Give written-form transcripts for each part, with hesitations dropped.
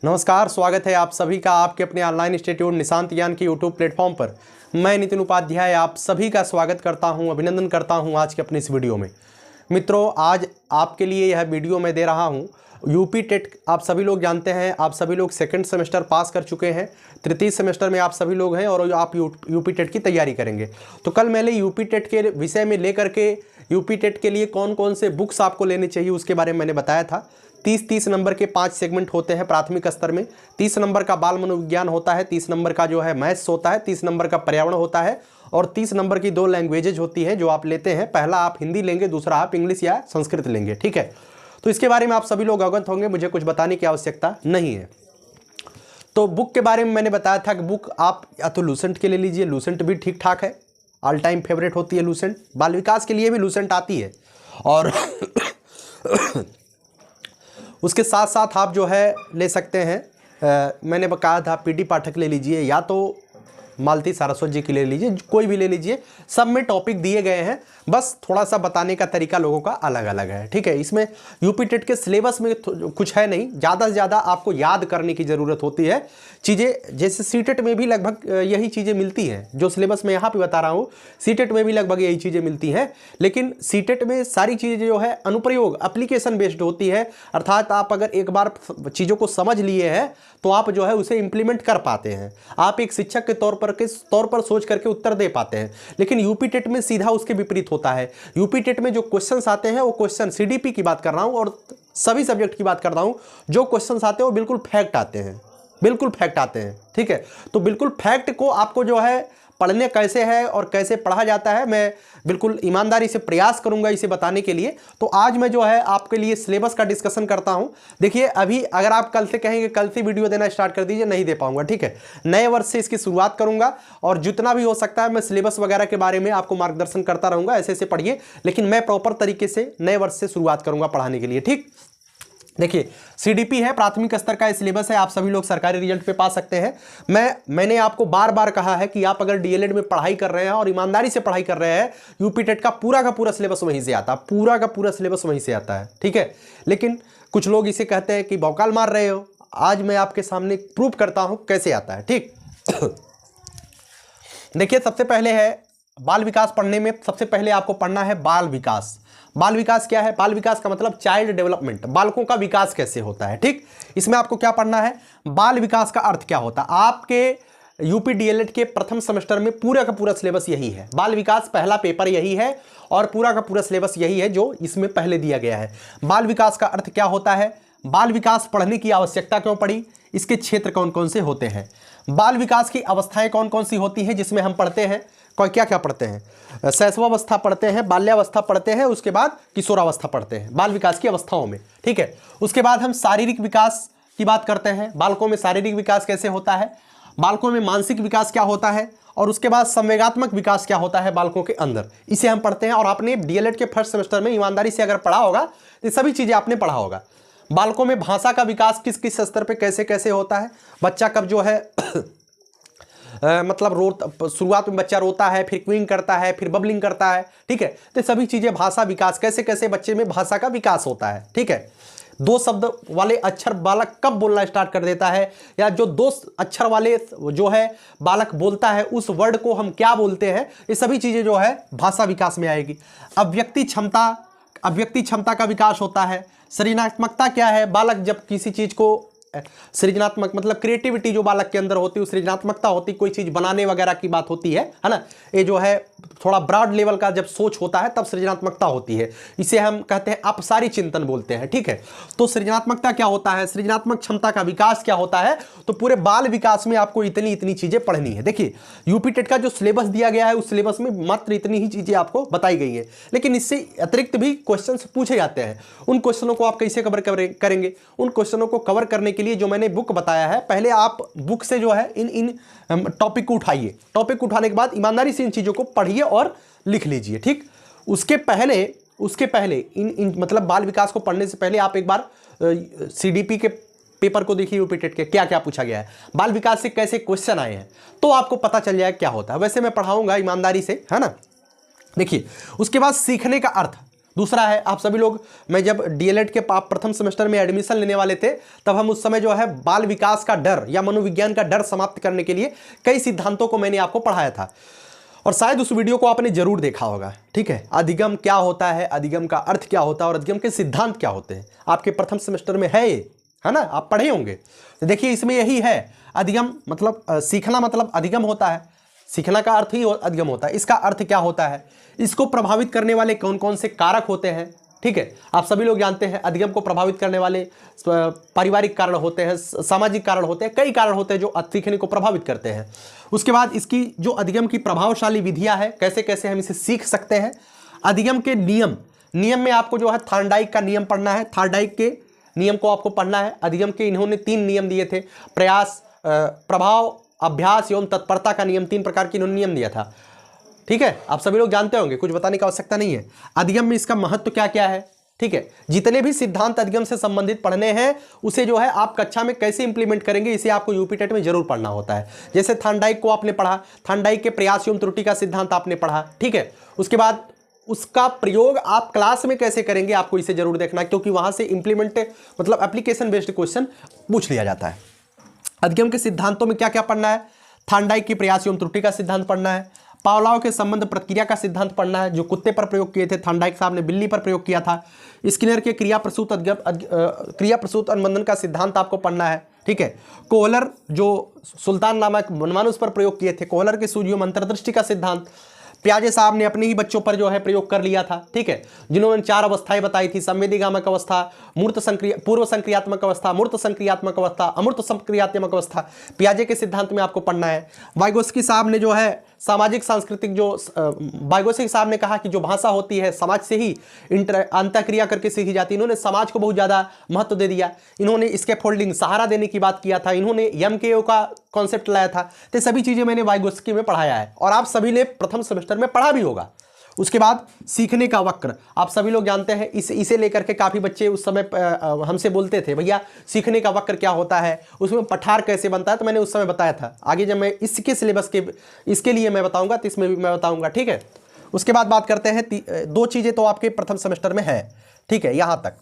नमस्कार, स्वागत है आप सभी का आपके अपने ऑनलाइन इंस्टीट्यूट निशांत ज्ञान के यूट्यूब प्लेटफॉर्म पर। मैं नितिन उपाध्याय आप सभी का स्वागत करता हूं, अभिनंदन करता हूं आज के अपने इस वीडियो में। मित्रों, आज आपके लिए यह वीडियो मैं दे रहा हूं यूपी टेट। आप सभी लोग जानते हैं, आप सभी लोग सेकंड सेमेस्टर पास कर चुके हैं, तृतीय सेमेस्टर में आप सभी लोग हैं और आप यूपी टेट की तैयारी करेंगे। तो कल मैंने यूपी टेट के विषय में लेकर के यूपी टेट के लिए कौन कौन से बुक्स आपको लेने चाहिए उसके बारे में मैंने बताया था। 30 नंबर के 5 सेगमेंट होते हैं प्राथमिक स्तर में। 30 नंबर का बाल मनोविज्ञान होता है, 30 नंबर का जो है मैथ्स होता है, 30 नंबर का पर्यावरण होता है और 30 नंबर की 2 लैंग्वेजेज होती हैं जो आप लेते हैं। पहला आप हिंदी लेंगे, दूसरा आप इंग्लिश या संस्कृत लेंगे, ठीक है। तो इसके बारे में आप सभी लोग अवगत होंगे, मुझे कुछ बताने की आवश्यकता नहीं है। तो बुक के बारे में मैंने बताया था कि बुक आप या तो लूसेंट के ले लीजिए, लूसेंट भी ठीक ठाक है, ऑल टाइम फेवरेट होती है लूसेंट। बाल विकास के लिए भी लूसेंट आती है और उसके साथ साथ आप जो है ले सकते हैं, मैंने कहा था पीडी पाठक ले लीजिए या तो मालती सारस्वत जी की ले लीजिए, कोई भी ले लीजिए। सब में टॉपिक दिए गए हैं, बस थोड़ा सा बताने का तरीका लोगों का अलग अलग है, ठीक है। इसमें यूपी टेट के सिलेबस में कुछ है नहीं, ज़्यादा से ज़्यादा आपको याद करने की ज़रूरत होती है चीज़ें। जैसे सीटेट में भी लगभग यही चीज़ें मिलती हैं जो सिलेबस में यहाँ पे बता रहा हूँ, सीटेट में भी लगभग यही चीज़ें मिलती हैं। लेकिन सीटेट में सारी चीज़ें जो है अनुप्रयोग एप्लीकेशन बेस्ड होती है, अर्थात आप अगर एक बार चीज़ों को समझ लिए हैं तो आप जो है उसे इम्प्लीमेंट कर पाते हैं, आप एक शिक्षक के तौर पर सोच करके उत्तर दे पाते हैं। लेकिन यूपी टेट में सीधा उसके विपरीत होता है। यूपी टेट में जो क्वेश्चंस आते हैं वो क्वेश्चन सीडीपी की बात कर रहा हूं और सभी सब्जेक्ट की बात कर रहा हूं, जो क्वेश्चंस आते हैं वो बिल्कुल फैक्ट आते हैं, बिल्कुल फैक्ट आते हैं, ठीक है। तो बिल्कुल फैक्ट को आपको जो है पढ़ने कैसे है और कैसे पढ़ा जाता है, मैं बिल्कुल ईमानदारी से प्रयास करूंगा इसे बताने के लिए। तो आज मैं जो है आपके लिए सिलेबस का डिस्कशन करता हूं। देखिए, अभी अगर आप कल से कहेंगे कल से वीडियो देना स्टार्ट कर दीजिए, नहीं दे पाऊंगा, ठीक है। नए वर्ष से इसकी शुरुआत करूंगा और जितना भी हो सकता है मैं सिलेबस वगैरह के बारे में आपको मार्गदर्शन करता रहूंगा, ऐसे ऐसे पढ़िए। लेकिन मैं प्रॉपर तरीके से नए वर्ष से शुरुआत करूंगा पढ़ाने के लिए, ठीक। देखिए, सीडीपी है, प्राथमिक स्तर का सिलेबस है, आप सभी लोग सरकारी रिजल्ट पे पा सकते हैं। मैंने आपको बार बार कहा है कि आप अगर डीएलएड में पढ़ाई कर रहे हैं और ईमानदारी से पढ़ाई कर रहे हैं, यूपी टेट का पूरा सिलेबस वहीं से आता है, पूरा का पूरा सिलेबस वहीं से आता है, ठीक है। लेकिन कुछ लोग इसे कहते हैं कि भौकाल मार रहे हो। आज मैं आपके सामने प्रूव करता हूं कैसे आता है, ठीक। देखिए, सबसे पहले है बाल विकास। पढ़ने में सबसे पहले आपको पढ़ना है बाल विकास। बाल विकास क्या है? बाल विकास का मतलब चाइल्ड डेवलपमेंट, बालकों का विकास कैसे होता है, ठीक। इसमें आपको क्या पढ़ना है, बाल विकास का अर्थ क्या होता है। आपके यूपी डीएलएड के प्रथम सेमेस्टर में पूरा का पूरा सिलेबस यही है। बाल विकास पहला पेपर यही है और पूरा का पूरा सिलेबस यही है जो इसमें पहले दिया गया है। बाल विकास का अर्थ क्या होता है, बाल विकास पढ़ने की आवश्यकता क्यों पड़ी, इसके क्षेत्र कौन कौन से होते हैं, बाल विकास की अवस्थाएं कौन कौन सी होती हैं जिसमें हम पढ़ते हैं, क्या क्या पढ़ते हैं। शैशवावस्था पढ़ते हैं, बाल्यावस्था पढ़ते हैं, उसके बाद किशोरावस्था पढ़ते हैं बाल विकास की अवस्थाओं में, ठीक है। उसके बाद हम शारीरिक विकास की बात करते हैं, बालकों में शारीरिक विकास कैसे होता है, बालकों में मानसिक विकास क्या होता है और उसके बाद संवेगात्मक विकास क्या होता है बालकों के अंदर, इसे हम पढ़ते हैं। और आपने डीएलएड के फर्स्ट सेमेस्टर में ईमानदारी से अगर पढ़ा होगा तो सभी चीज़ें आपने पढ़ा होगा। बालकों में भाषा का विकास किस किस स्तर पर कैसे कैसे होता है, बच्चा कब जो है मतलब शुरुआत में बच्चा रोता है, फिर क्विंग करता है, फिर बबलिंग करता है, ठीक है। तो सभी चीजें, भाषा विकास कैसे कैसे बच्चे में भाषा का विकास होता है, ठीक है। 2 शब्द वाले अक्षर बालक कब बोलना स्टार्ट कर देता है, या जो 2 अक्षर वाले जो है बालक बोलता है उस वर्ड को हम क्या बोलते हैं, ये सभी चीजें जो है भाषा विकास में आएगी। अभिव्यक्ति क्षमता का विकास होता है। सृजनात्मकता क्या है, बालक जब किसी चीज को सृजनात्मक मतलब क्रिएटिविटी जो बालक के अंदर होती है, सृजनात्मकता होती, कोई चीज बनाने वगैरह की बात होती है ना। ये जो है थोड़ा ब्रॉड लेवल का जब सोच होता है तब सृजनात्मकता होती है, इसे हम कहते हैं अपसारी चिंतन बोलते हैं, ठीक है। तो सृजनात्मकता क्या होता है, सृजनात्मक क्षमता का विकास क्या होता है। तो पूरे बाल विकास में आपको इतनी इतनी चीजें पढ़नी है। देखिए, यूपी टेट का जो सिलेबस दिया गया है उस सिलेबस में मात्र इतनी ही चीजें आपको बताई गई है, लेकिन इससे अतिरिक्त भी क्वेश्चन पूछे जाते हैं। उन क्वेश्चनों को आप कैसे कवर करेंगे, उन क्वेश्चनों को कवर करने के लिए जो मैंने बुक बताया है, पहले आप बुक से जो है इन टॉपिक को उठाइए। टॉपिक उठाने के बाद ईमानदारी से इन चीजों को पढ़िए और लिख लीजिए, ठीक। उसके पहले इन मतलब बाल विकास को पढ़ने से पहले आप एक बार सीडीपी के पेपर को देखिए, यूपी टेट के क्या क्या पूछा गया है, बाल विकास से कैसे क्वेश्चन आए हैं, तो आपको पता चल जाएगा क्या होता है। वैसे मैं पढ़ाऊंगा ईमानदारी से, है ना। देखिए, उसके बाद सीखने का अर्थ, दूसरा है आप सभी लोग, मैं जब डीएलएड के प्रथम सेमेस्टर में एडमिशन लेने वाले थे तब हम उस समय जो है बाल विकास का डर या मनोविज्ञान का डर समाप्त करने के लिए कई सिद्धांतों को मैंने आपको पढ़ाया था और शायद उस वीडियो को आपने जरूर देखा होगा। ठीक है, अधिगम क्या होता है, अधिगम का अर्थ क्या होता है और अधिगम के सिद्धांत क्या होते हैं, आपके प्रथम सेमेस्टर में है ये, है ना, आप पढ़े होंगे। तो देखिए इसमें यही है, अधिगम मतलब सीखना मतलब अधिगम होता है, सीखना का अर्थ ही अधिगम होता है। इसका अर्थ क्या होता है, इसको प्रभावित करने वाले कौन कौन से कारक होते हैं। ठीक है, आप सभी लोग जानते हैं अधिगम को प्रभावित करने वाले पारिवारिक कारण होते हैं, सामाजिक कारण होते हैं, कई कारण होते हैं जो सीखने को प्रभावित करते हैं। उसके बाद इसकी जो अधिगम की प्रभावशाली विधियां हैं, कैसे कैसे हम इसे सीख सकते हैं। अधिगम के नियम में आपको जो है थॉर्नडाइक का नियम पढ़ना है, थॉर्नडाइक के नियम को आपको पढ़ना है। अधिगम के इन्होंने 3 नियम दिए थे, प्रयास, प्रभाव, अभ्यास एवं तत्परता का नियम, 3 प्रकार के इन्होंने नियम दिया था। ठीक है, आप सभी लोग जानते होंगे, कुछ बताने की आवश्यकता नहीं है। अधिगम में इसका महत्व क्या क्या है। ठीक है, जितने भी सिद्धांत अधिगम से संबंधित पढ़ने हैं उसे जो है आप कक्षा में कैसे इंप्लीमेंट करेंगे इसे आपको यूपी टेट में जरूर पढ़ना होता है। जैसे थॉर्नडाइक को आपने पढ़ा, थॉर्नडाइक के प्रयास एवं त्रुटि का सिद्धांत आपने पढ़ा। ठीक है, उसके बाद उसका प्रयोग आप क्लास में कैसे करेंगे आपको इसे जरूर देखना, क्योंकि वहां से इंप्लीमेंट मतलब एप्लीकेशन बेस्ड क्वेश्चन पूछ लिया जाता है। अधिगम के सिद्धांतों में क्या क्या पढ़ना है, थॉर्नडाइक की प्रयास एवं त्रुटि का सिद्धांत पढ़ना है, पावलोव के संबंध प्रक्रिया का सिद्धांत पढ़ना है जो कुत्ते पर प्रयोग किए थे, थॉर्नडाइक साहब ने बिल्ली पर प्रयोग किया था। स्किनर के क्रिया प्रसूत अनुबंधन का सिद्धांत आपको पढ़ना है। ठीक है, कोहलर जो सुल्तान नामक मनमानुस पर प्रयोग किए थे, कोहलर के सूजियों में अंतर्दृष्टि का सिद्धांत पियाजे साहब ने अपने ही बच्चों पर जो है प्रयोग कर लिया था। ठीक है, जिन्होंने 4 अवस्थाएं बताई थी, संवेदीगामक अवस्था, पूर्व संक्रियात्मक अवस्था, मूर्त संक्रियात्मक अवस्था, अमूर्त संक्रियात्मक अवस्था, पियाजे के सिद्धांत में आपको पढ़ना है। वाइगोस्की साहब ने जो है सामाजिक सांस्कृतिक जो वाइगोस्की साहब ने कहा कि जो भाषा होती है समाज से ही अंतःक्रिया करके सीखी जाती है, इन्होंने समाज को बहुत ज़्यादा महत्व दे दिया। इन्होंने इसके फोल्डिंग सहारा देने की बात किया था, इन्होंने MKO का कॉन्सेप्ट लाया था। तो सभी चीज़ें मैंने वाइगोस्की में पढ़ाया है और आप सभी ने प्रथम सेमेस्टर में पढ़ा भी होगा। उसके बाद सीखने का वक्र, आप सभी लोग जानते हैं, इसे लेकर के काफ़ी बच्चे उस समय हमसे बोलते थे भैया सीखने का वक्र क्या होता है, उसमें पठार कैसे बनता है। तो मैंने उस समय बताया था, आगे जब मैं इसके सिलेबस के इसके लिए मैं बताऊंगा तो इसमें भी मैं बताऊंगा। ठीक है, उसके बाद बात करते हैं 2 चीज़ें तो आपके प्रथम सेमेस्टर में है। ठीक है, यहाँ तक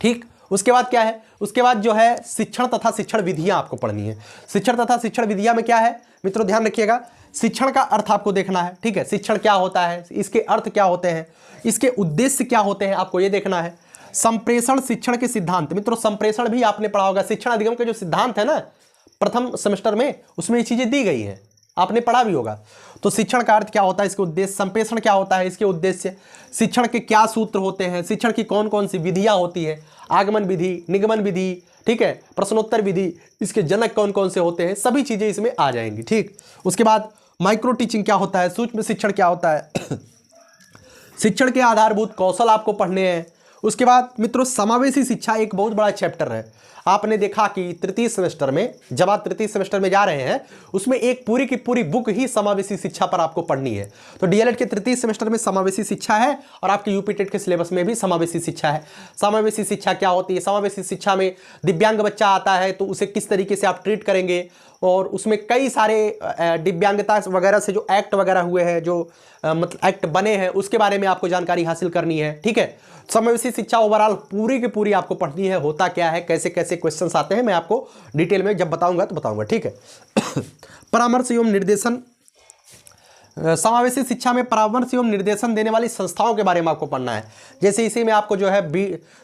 ठीक। उसके बाद क्या है, उसके बाद जो है शिक्षण तथा शिक्षण विधियाँ आपको पढ़नी है। शिक्षण तथा शिक्षण विधियाँ में क्या है मित्रों, ध्यान रखिएगा, शिक्षण का अर्थ आपको देखना है। ठीक है, शिक्षण क्या होता है, इसके अर्थ क्या होते हैं, इसके उद्देश्य क्या होते हैं, आपको ये देखना है। संप्रेषण शिक्षण के सिद्धांत, मित्रों संप्रेषण भी आपने पढ़ा होगा। शिक्षण अधिगम के जो सिद्धांत है ना प्रथम सेमेस्टर में, उसमें ये चीज़ें दी गई हैं, आपने पढ़ा भी होगा। तो शिक्षण का अर्थ क्या होता है, इसके उद्देश्य, संप्रेषण क्या होता है, इसके उद्देश्य, शिक्षण के क्या सूत्र होते हैं, शिक्षण की कौन कौन सी विधियाँ होती है, आगमन विधि, निगमन विधि, ठीक है, प्रश्नोत्तर विधि, इसके जनक कौन कौन से होते हैं, सभी चीज़ें इसमें आ जाएंगी। ठीक, उसके बाद माइक्रो टीचिंग क्या होता है, सूक्ष्म शिक्षण क्या होता है, शिक्षण के आधारभूत कौशल आपको पढ़ने हैं। उसके बाद मित्रों समावेशी शिक्षा एक बहुत बड़ा चैप्टर है। आपने देखा कि तृतीय सेमेस्टर में, जब आप तृतीय सेमेस्टर में जा रहे हैं, उसमें एक पूरी की पूरी बुक ही समावेशी शिक्षा पर आपको पढ़नी है। तो डीएलएड के तृतीय सेमेस्टर में समावेशी शिक्षा है और आपके यूपी टेट के सिलेबस में भी समावेशी शिक्षा है। समावेशी शिक्षा क्या होती है, समावेशी शिक्षा में दिव्यांग बच्चा आता है तो उसे किस तरीके से आप ट्रीट करेंगे, और उसमें कई सारे दिव्यांगता वगैरह से जो एक्ट वगैरह हुए हैं, जो मतलब एक्ट बने हैं, उसके बारे में आपको जानकारी हासिल करनी है। ठीक है, समावेशी शिक्षा ओवरऑल पूरी की पूरी आपको पढ़नी है, होता क्या है, कैसे कैसे क्वेश्चंस आते हैं, मैं आपको डिटेल में जब बताऊंगा तो बताऊंगा। ठीक है, परामर्श एवं निर्देशन, समावेशी शिक्षा में परामर्श एवं निर्देशन देने वाली संस्थाओं के बारे में आपको पढ़ना है। जैसे इसी में आपको जो है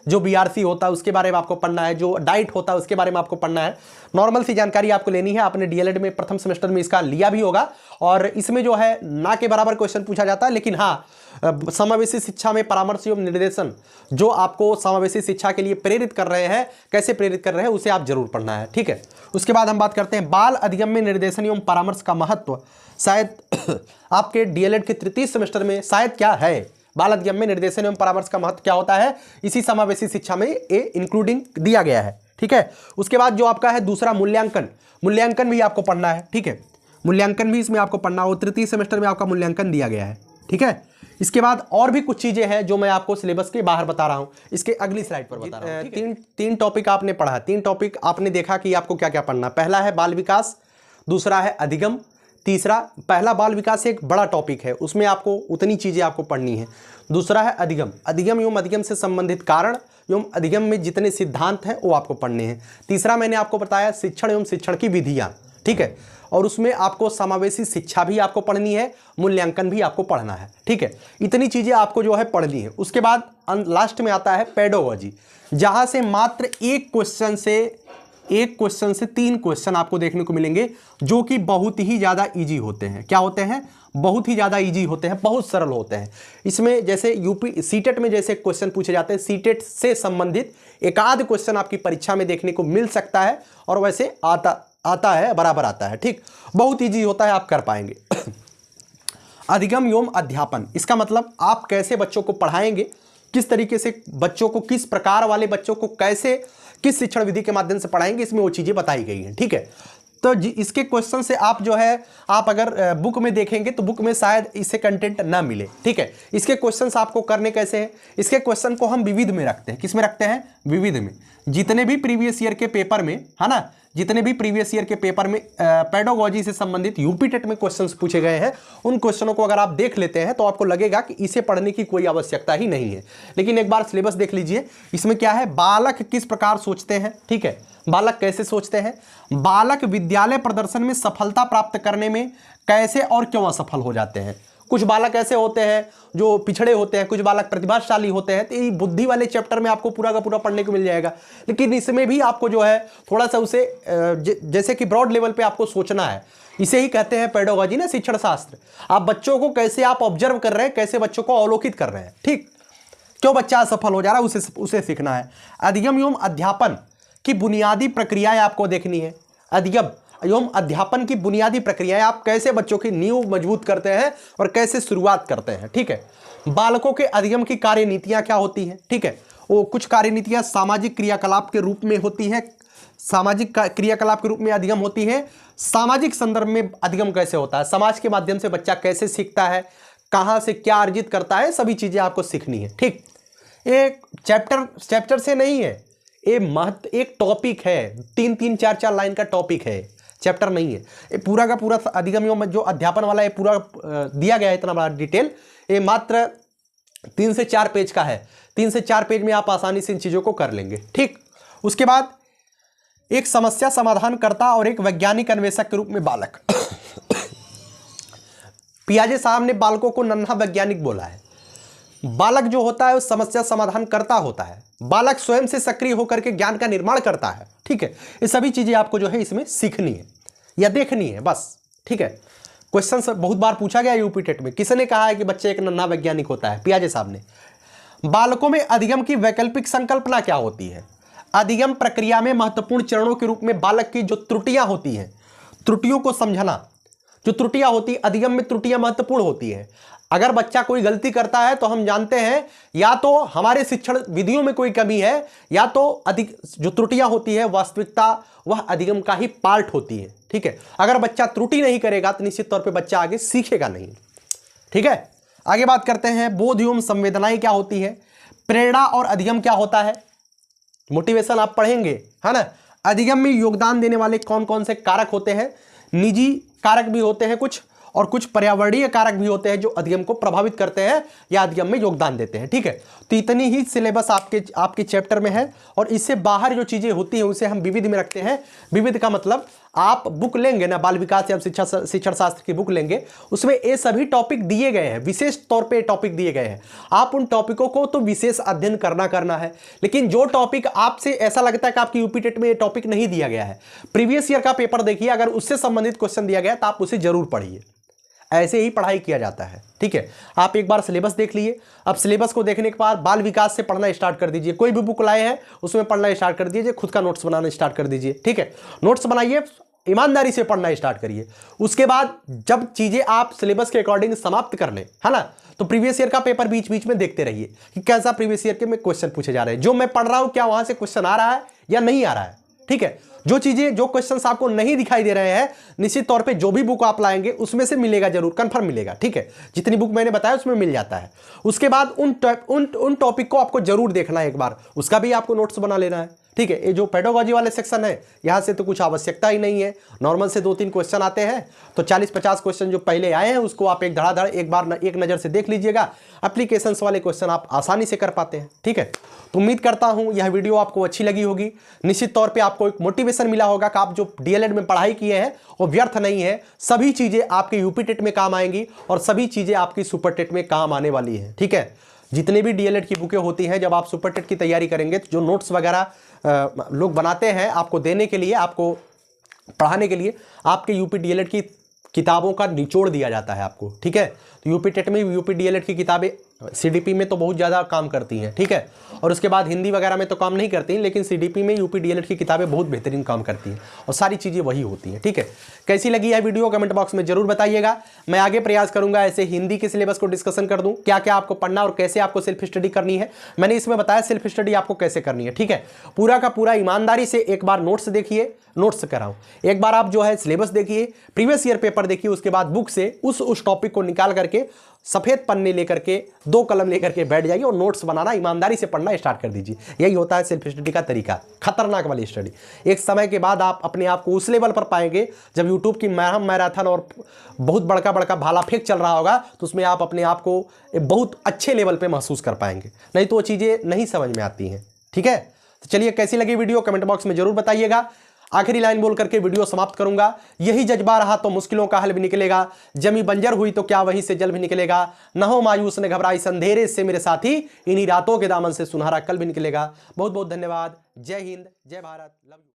जो BRC होता है उसके बारे में आपको पढ़ना है, जो डाइट होता है उसके बारे में आपको पढ़ना है। नॉर्मल सी जानकारी आपको लेनी है, आपने डीएलएड में प्रथम सेमेस्टर में इसका लिया भी होगा और इसमें जो है ना के बराबर क्वेश्चन पूछा जाता है, लेकिन हाँ समावेशी शिक्षा में परामर्श एवं निर्देशन जो आपको समावेशी शिक्षा के लिए प्रेरित कर रहे हैं, कैसे प्रेरित कर रहे हैं, उसे आप जरूर पढ़ना है। ठीक है, उसके बाद हम बात करते हैं बाल अधिगम में निर्देशन एवं परामर्श का महत्व। शायद आपके डीएलएड के तृतीय सेमेस्टर में शायद क्या है, बाल अधिगम में निर्देशन एवं परामर्श का महत्व क्या होता है, इसी समावेशी शिक्षा में ये इंक्लूडिंग दिया गया है। ठीक है, उसके बाद जो आपका है दूसरा मूल्यांकन, मूल्यांकन भी आपको पढ़ना है। ठीक है, मूल्यांकन भी इसमें आपको पढ़ना हो, तृतीय सेमेस्टर में आपका मूल्यांकन दिया गया है। ठीक है, इसके बाद और भी कुछ चीजें हैं जो मैं आपको सिलेबस के बाहर बता रहा हूं, इसके अगली स्लाइड पर बता रहा हूं। तीन टॉपिक आपने पढ़ा, 3 टॉपिक आपने देखा कि आपको क्या क्या पढ़ना। पहला है बाल विकास, दूसरा है अधिगम, तीसरा, पहला बाल विकास एक बड़ा टॉपिक है, उसमें आपको उतनी चीज़ें आपको पढ़नी है। दूसरा है अधिगम, अधिगम एवं अधिगम से संबंधित कारण एवं अधिगम में जितने सिद्धांत हैं वो आपको पढ़ने हैं। तीसरा मैंने आपको बताया शिक्षण एवं शिक्षण की विधियाँ, ठीक है, और उसमें आपको समावेशी शिक्षा भी आपको पढ़नी है, मूल्यांकन भी आपको पढ़ना है, ठीक है। इतनी चीज़ें आपको जो है पढ़नी है। उसके बाद लास्ट में आता है पेडोलॉजी, जहाँ से मात्र एक क्वेश्चन से 3 क्वेश्चन आपको देखने को मिलेंगे जो कि बहुत ही ज़्यादा ईजी होते हैं। क्या होते हैं? बहुत ही ज़्यादा ईजी होते हैं, बहुत सरल होते हैं। इसमें जैसे यूपी सीटेट में जैसे क्वेश्चन पूछे जाते हैं, सीटेट से संबंधित एक आध क्वेश्चन आपकी परीक्षा में देखने को मिल सकता है, और वैसे आता है, बराबर आता है, ठीक, बहुत ईजी होता है, आप कर पाएंगे। अधिगम एवं अध्यापन, इसका मतलब आप कैसे बच्चों को पढ़ाएंगे, किस तरीके से बच्चों को, किस प्रकार वाले बच्चों को कैसे, किस शिक्षण विधि के माध्यम से पढ़ाएंगे, इसमें वो चीज़ें बताई गई हैं, ठीक है। तो इसके क्वेश्चन से आप जो है, आप अगर बुक में देखेंगे तो बुक में शायद इससे कंटेंट ना मिले, ठीक है। इसके क्वेश्चंस आपको करने कैसे हैं? इसके क्वेश्चन को हम विविध में रखते हैं। किस में रखते हैं? विविध में। जितने भी प्रीवियस ईयर के पेपर में, है ना, जितने भी प्रीवियस ईयर के पेपर में पेडागोजी से संबंधित यूपी टेट में क्वेश्चंस पूछे गए हैं, उन क्वेश्चनों को अगर आप देख लेते हैं तो आपको लगेगा कि इसे पढ़ने की कोई आवश्यकता ही नहीं है। लेकिन एक बार सिलेबस देख लीजिए, इसमें क्या है, बालक किस प्रकार सोचते हैं, ठीक है, बालक कैसे सोचते हैं, बालक विद्यालय प्रदर्शन में सफलता प्राप्त करने में कैसे और क्यों असफल हो जाते हैं। कुछ बालक ऐसे होते हैं जो पिछड़े होते हैं, कुछ बालक प्रतिभाशाली होते हैं। तो ये बुद्धि वाले चैप्टर में आपको पूरा का पूरा पढ़ने को मिल जाएगा, लेकिन इसमें भी आपको जो है थोड़ा सा उसे जैसे कि ब्रॉड लेवल पे आपको सोचना है। इसे ही कहते हैं पेडागोजी ना, शिक्षण शास्त्र। आप बच्चों को कैसे आप ऑब्जर्व कर रहे हैं, कैसे बच्चों को अवलोकित कर रहे हैं, ठीक, क्यों बच्चा असफल हो जा रहा है, उसे सीखना है। अधिगम एवं अध्यापन की बुनियादी प्रक्रियाएं आपको देखनी है। अधिगम एवं अध्यापन की बुनियादी प्रक्रियाएं, आप कैसे बच्चों की नींव मजबूत करते हैं और कैसे शुरुआत करते हैं, ठीक है। बालकों के अधिगम की कार्यनीतियां क्या होती हैं, ठीक है, वो कुछ कार्यनीतियां सामाजिक क्रियाकलाप के रूप में होती हैं, सामाजिक क्रियाकलाप के रूप में अधिगम होती है। सामाजिक संदर्भ में अधिगम कैसे होता है, समाज के माध्यम से बच्चा कैसे सीखता है, कहां से क्या अर्जित करता है, सभी चीजें आपको सीखनी है, ठीक। एक चैप्टर से नहीं है, एक टॉपिक है, 3-3, 4-4 लाइन का टॉपिक है, चैप्टर नहीं है। ये पूरा का पूरा अधिगम एवं जो अध्यापन वाला ये पूरा दिया गया है, इतना बड़ा डिटेल, ये मात्र 3 से 4 पेज का है। 3 से 4 पेज में आप आसानी से इन चीज़ों को कर लेंगे, ठीक। उसके बाद एक समस्या समाधानकर्ता और एक वैज्ञानिक अन्वेषक के रूप में बालक। पियाजे साहब ने बालकों को नन्हा वैज्ञानिक बोला है। बालक जो होता है वो समस्या समाधान करता होता है, बालक स्वयं से सक्रिय होकर के ज्ञान का निर्माण करता है, ठीक है। ये सभी चीजें आपको जो है इसमें सीखनी है या देखनी है बस, ठीक है। क्वेश्चन बहुत बार पूछा गया यूपी टेट में, किसने कहा है कि बच्चे एक नन्हा वैज्ञानिक होता है? पियाजे साहब ने। बालकों में अधिगम की वैकल्पिक संकल्पना क्या होती है? अधिगम प्रक्रिया में महत्वपूर्ण चरणों के रूप में बालक की जो त्रुटियां होती हैं, त्रुटियों को समझना, जो त्रुटियां होती है अधिगम में, त्रुटियां महत्वपूर्ण होती है। अगर बच्चा कोई गलती करता है तो हम जानते हैं या तो हमारे शिक्षण विधियों में कोई कमी है, या तो अधिक जो त्रुटियां होती है वास्तविकता वह अधिगम का ही पार्ट होती है, ठीक है। अगर बच्चा त्रुटि नहीं करेगा तो निश्चित तौर पे बच्चा आगे सीखेगा नहीं, ठीक है। आगे बात करते हैं, बोध एवं संवेदनाएं क्या होती है, प्रेरणा और अधिगम क्या होता है, मोटिवेशन आप पढ़ेंगे, है ना। अधिगम में योगदान देने वाले कौन कौन से कारक होते हैं? निजी कारक भी होते हैं कुछ, और कुछ पर्यावरणीय कारक भी होते हैं जो अधिगम को प्रभावित करते हैं या अधिगम में योगदान देते हैं, ठीक है। तो इतनी ही सिलेबस आपके चैप्टर में है, और इससे बाहर जो चीजें होती हैं उसे हम विविध में रखते हैं। विविध का मतलब आप बुक लेंगे ना, बाल विकास या शिक्षण शास्त्र की बुक लेंगे, उसमें ये सभी टॉपिक दिए गए हैं, विशेष तौर पे टॉपिक दिए गए हैं। आप उन टॉपिकों को तो विशेष अध्ययन करना है, लेकिन जो टॉपिक आपसे ऐसा लगता है कि आपकी यूपी टेट में ये टॉपिक नहीं दिया गया है, प्रीवियस ईयर का पेपर देखिए, अगर उससे संबंधित क्वेश्चन दिया गया तो आप उसे जरूर पढ़िए। ऐसे ही पढ़ाई किया जाता है, ठीक है। आप एक बार सिलेबस देख लिए, अब सिलेबस को देखने के बाद बाल विकास से पढ़ना स्टार्ट कर दीजिए। कोई भी बुक लाए हैं उसमें पढ़ना स्टार्ट कर दीजिए, खुद का नोट्स बनाना स्टार्ट कर दीजिए, ठीक है। नोट्स बनाइए, ईमानदारी से पढ़ना स्टार्ट करिए। उसके बाद जब चीजें आप सिलेबस के अकॉर्डिंग समाप्त कर लें, है ना, तो प्रीवियस ईयर का पेपर बीच बीच में देखते रहिए कि कैसा प्रीवियस ईयर के में क्वेश्चन पूछे जा रहे हैं, जो मैं पढ़ रहा हूं क्या वहां से क्वेश्चन आ रहा है या नहीं आ रहा है, ठीक है। जो चीजें, जो क्वेश्चंस आपको नहीं दिखाई दे रहे हैं, निश्चित तौर पे जो भी बुक आप लाएंगे उसमें से मिलेगा जरूर, कंफर्म मिलेगा, ठीक है। जितनी बुक मैंने बताया उसमें मिल जाता है। उसके बाद उन टॉपिक को आपको जरूर देखना है एक बार, उसका भी आपको नोट्स बना लेना है, ठीक है। ये जो पेडागोजी वाले सेक्शन है यहाँ से तो कुछ आवश्यकता ही नहीं है, नॉर्मल से 2-3 क्वेश्चन आते हैं, तो 40-50 क्वेश्चन जो पहले आए हैं उसको आप एक धड़ाधड़ एक बार एक नज़र से देख लीजिएगा। एप्लीकेशंस वाले क्वेश्चन आप आसानी से कर पाते हैं, ठीक है। तो उम्मीद करता हूँ यह वीडियो आपको अच्छी लगी होगी, निश्चित तौर पर आपको एक मोटिवेशन मिला होगा कि आप जो DLED में पढ़ाई किए हैं वो व्यर्थ नहीं है, सभी चीज़ें आपके यूपी टेट में काम आएंगी और सभी चीज़ें आपकी सुपर टेट में काम आने वाली हैं, ठीक है। जितने भी DLED की बुकें होती हैं, जब आप सुपर टेट की तैयारी करेंगे तो जो नोट्स वगैरह लोग बनाते हैं आपको देने के लिए, आपको पढ़ाने के लिए, आपके यूपी DLED की किताबों का निचोड़ दिया जाता है आपको, ठीक है। तो यूपी टेट में यूपी DLED की किताबें CDP में तो बहुत ज़्यादा काम करती हैं, ठीक है। और उसके बाद हिंदी वगैरह में तो काम नहीं करती, लेकिन CDP में यूपी DLED की किताबें बहुत बेहतरीन काम करती हैं और सारी चीज़ें वही होती हैं, ठीक है। कैसी लगी यह वीडियो कमेंट बॉक्स में जरूर बताइएगा। मैं आगे प्रयास करूंगा ऐसे हिंदी के सिलेबस को डिस्कशन कर दूं, क्या क्या आपको पढ़ना और कैसे आपको सेल्फ स्टडी करनी है। मैंने इसमें बताया सेल्फ स्टडी आपको कैसे करनी है, ठीक है। पूरा का पूरा ईमानदारी से एक बार नोट्स देखिए, नोट्स कराऊं, एक बार आप जो है सिलेबस देखिए, प्रीवियस ईयर पेपर देखिए, उसके बाद बुक से उस टॉपिक को निकाल करके सफेद पन्ने लेकर के 2 कलम लेकर के बैठ जाइए और नोट्स बनाना, ईमानदारी से पढ़ना स्टार्ट कर दीजिए। यही होता है सेल्फ स्टडी का तरीका, खतरनाक वाली स्टडी। एक समय के बाद आप अपने आप को उस लेवल पर पाएंगे जब यूट्यूब की मैराथन और बहुत बड़का बड़का भाला फेंक चल रहा होगा, तो उसमें आप अपने आप को बहुत अच्छे लेवल पर महसूस कर पाएंगे, नहीं तो वो चीज़ें नहीं समझ में आती हैं, ठीक है। तो चलिए कैसी लगी वीडियो कमेंट बॉक्स में जरूर बताइएगा। आखिरी लाइन बोल करके वीडियो समाप्त करूंगा, यही जज्बा रहा तो मुश्किलों का हल भी निकलेगा, जमी बंजर हुई तो क्या वहीं से जल भी निकलेगा, न हो मायूस न घबराई अंधेरे से मेरे साथी, इन्हीं रातों के दामन से सुनहरा कल भी निकलेगा। बहुत बहुत धन्यवाद। जय हिंद, जय भारत, लव यू।